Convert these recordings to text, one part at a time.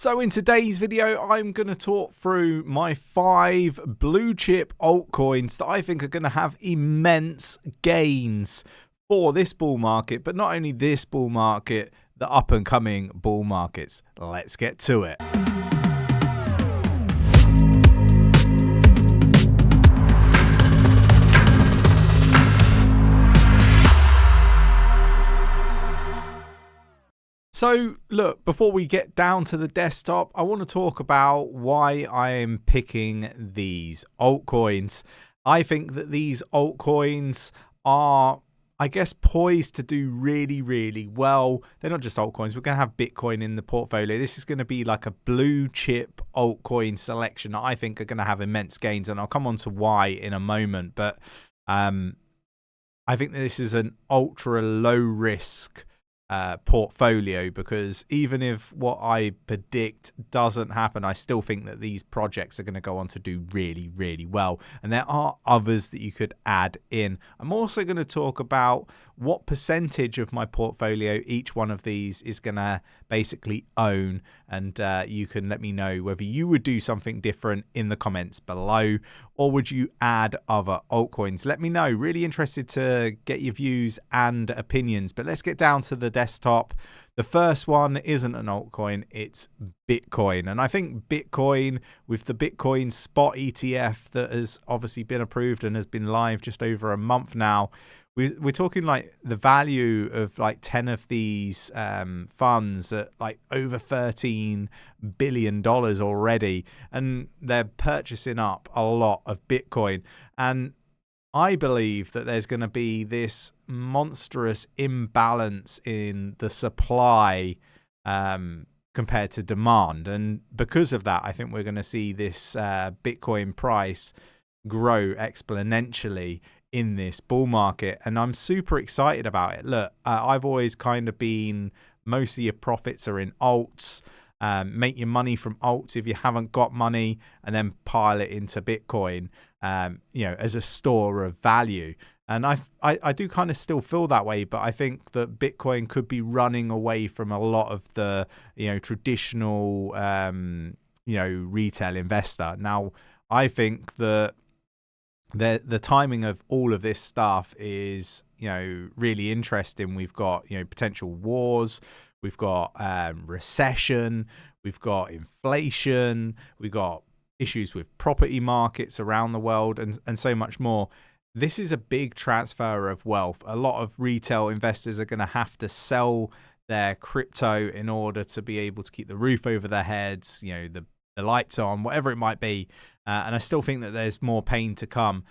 So in today's video, I'm going to talk through my 5 blue chip altcoins that I think are going to have immense gains for this bull market, but not only this bull market, the up and coming bull markets. Let's get to it. So look, before we get down to the desktop, I want to talk about why I am picking these altcoins. I think that these altcoins are, I guess, poised to do really well. They're not just altcoins. We're going to have Bitcoin in the portfolio. This is going to be like a blue chip altcoin selection that I think are going to have immense gains, and I'll come on to why in a moment. But I think that this is an ultra low risk portfolio, because even if what I predict doesn't happen, I still think that these projects are going to go on to do really well, and there are others that you could add in. I'm also going to talk about what percentage of my portfolio each one of these is going to basically own, and you can let me know whether you would do something different in the comments below, or would you add other altcoins. Let me know. Really interested to get your views and opinions. But let's get down to the desktop. The first one isn't an altcoin, it's Bitcoin. And I think Bitcoin, with the Bitcoin spot ETF that has obviously been approved and has been live just over a month now, we're talking like the value of like 10 of these funds at like over $13 billion already, and they're purchasing up a lot of Bitcoin. And I believe that there's going to be this monstrous imbalance in the supply compared to demand, and because of that, I think we're going to see this Bitcoin price grow exponentially in this bull market, and I'm super excited about it. Look, I've always kind of been, most of your profits are in alts. Make your money from alts if you haven't got money, and then pile it into Bitcoin, as a store of value. And I do kind of still feel that way, but I think that Bitcoin could be running away from a lot of the traditional retail investor. Now, I think that the timing of all of this stuff is really interesting. We've got potential wars, we've got recession, we've got inflation, we've got issues with property markets around the world, and so much more. This is a big transfer of wealth. A lot of retail investors are going to have to sell their crypto in order to be able to keep the roof over their heads, the lights on, whatever it might be. And I still think that there's more pain to come.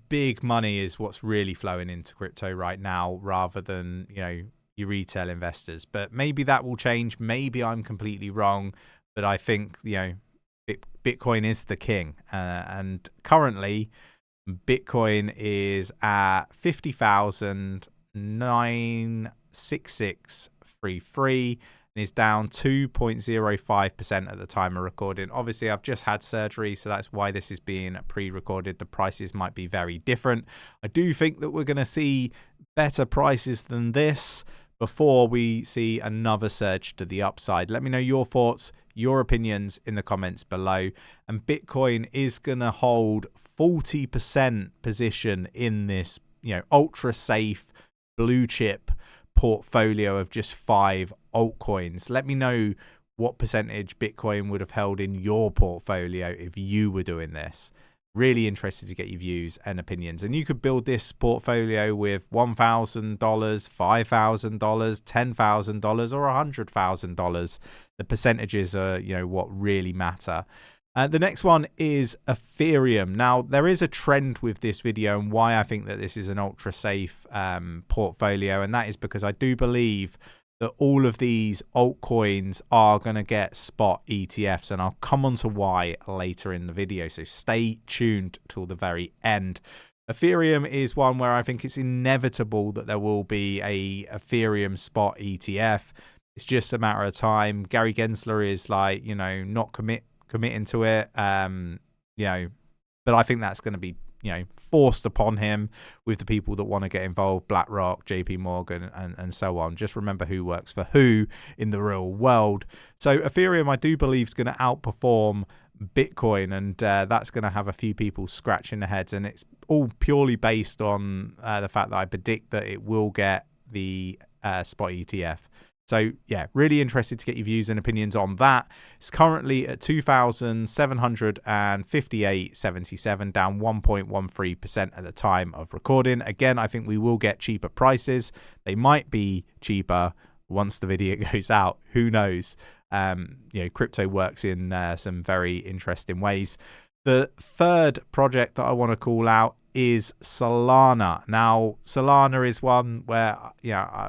Big money is what's really flowing into crypto right now, rather than your retail investors. But maybe that will change. Maybe I'm completely wrong, but I think Bitcoin is the king. And currently, Bitcoin is at 50,966.33. and is down 2.05% at the time of recording. Obviously, I've just had surgery, so that's why this is being pre-recorded. The prices might be very different. I do think that we're going to see better prices than this before we see another surge to the upside. Let me know your thoughts, your opinions in the comments below. And Bitcoin is going to hold 40% position in this, ultra safe blue chip portfolio of just 5 altcoins. Let me know what percentage Bitcoin would have held in your portfolio if you were doing this. Really interested to get your views and opinions. And you could build this portfolio with $1,000, $5,000, $10,000, or $100,000. The percentages are, what really matter. The next one is Ethereum. Now, there is a trend with this video and why I think that this is an ultra safe portfolio, and that is because I do believe that all of these altcoins are going to get spot ETFs, and I'll come on to why later in the video, so stay tuned till the very end. Ethereum is one where I think it's inevitable that there will be a Ethereum spot ETF. It's just a matter of time. Gary Gensler is not committing to it, but I think that's going to be forced upon him with the people that want to get involved, BlackRock, JP Morgan, and so on. Just remember who works for who in the real world. So Ethereum, I do believe, is going to outperform Bitcoin, and that's going to have a few people scratching their heads, and it's all purely based on the fact that I predict that it will get the spot ETF. So yeah, really interested to get your views and opinions on that. It's currently at 2,758.77, down 1.13% at the time of recording. Again, I think we will get cheaper prices. They might be cheaper once the video goes out. Who knows? Crypto works in some very interesting ways. The third project that I want to call out is Solana. Now, Solana is one where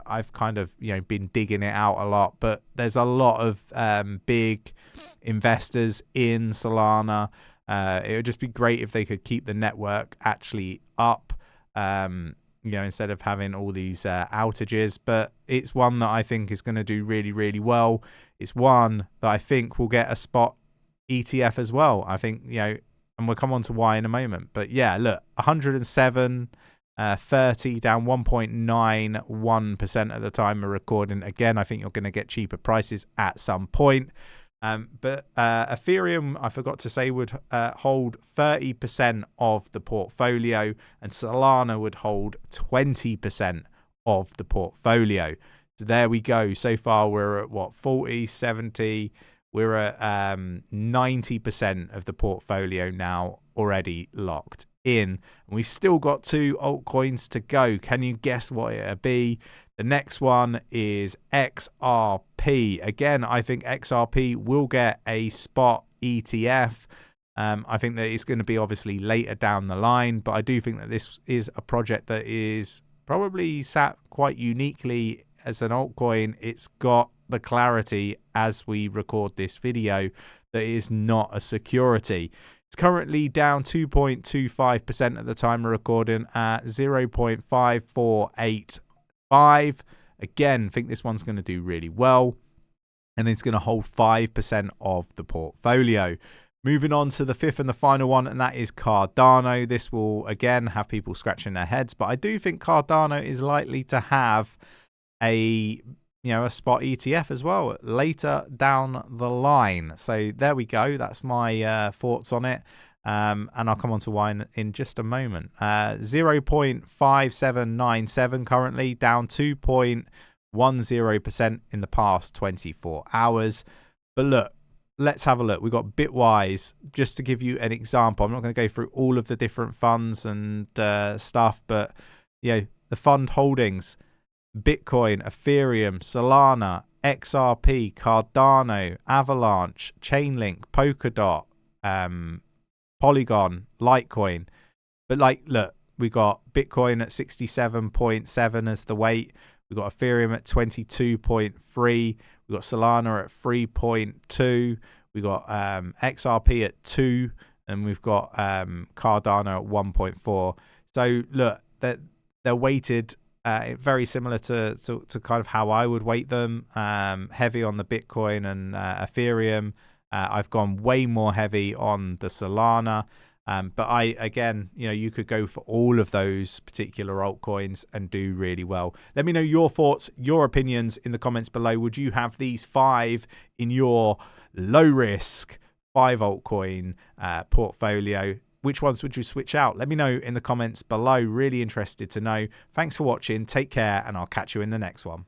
I've kind of been digging it out a lot, but there's a lot of big investors in Solana. It would just be great if they could keep the network actually up, instead of having all these outages. But it's one that I think is going to do really, really well. It's one that I think will get a spot ETF as well. I think, and we'll come on to why in a moment. But yeah, look, 107.30, down 1.91% at the time of recording. Again, I think you're going to get cheaper prices at some point. But Ethereum, I forgot to say, would hold 30% of the portfolio, and Solana would hold 20% of the portfolio. So there we go. So far, we're at 40, 70. We're at 90% of the portfolio now already locked in. And we've still got 2 altcoins to go. Can you guess what it'll be? The next one is XRP. Again, I think XRP will get a spot ETF. I think that it's going to be obviously later down the line, but I do think that this is a project that is probably sat quite uniquely as an altcoin. It's got the clarity as we record this video that it is not a security. It's currently down 2.25% at the time of recording at 0.5485. Again, think this one's going to do really well, and it's going to hold 5% of the portfolio. Moving on to the fifth and the final one, and that is Cardano. This will again have people scratching their heads, but I do think Cardano is likely to have a spot ETF as well later down the line. So there we go. That's my thoughts on it. And I'll come on to why in just a moment. 0.5797 currently, down 2.10% in the past 24 hours. But look, let's have a look. We've got Bitwise, just to give you an example. I'm not going to go through all of the different funds and stuff, but the fund holdings: Bitcoin, Ethereum, Solana, XRP, Cardano, Avalanche, Chainlink, Polkadot, Polygon, Litecoin. But look, we got Bitcoin at 67.7 as the weight. We've got Ethereum at 22.3. We've got Solana at 3.2. We've got XRP at 2. And we've got Cardano at 1.4. So look, they're weighted very similar to kind of how I would weight them. Heavy on the Bitcoin and Ethereum. I've gone way more heavy on the Solana. But you could go for all of those particular altcoins and do really well. Let me know your thoughts, your opinions in the comments below. Would you have these 5 in your low risk 5 altcoin portfolio? Which ones would you switch out? Let me know in the comments below. Really interested to know. Thanks for watching. Take care, and I'll catch you in the next one.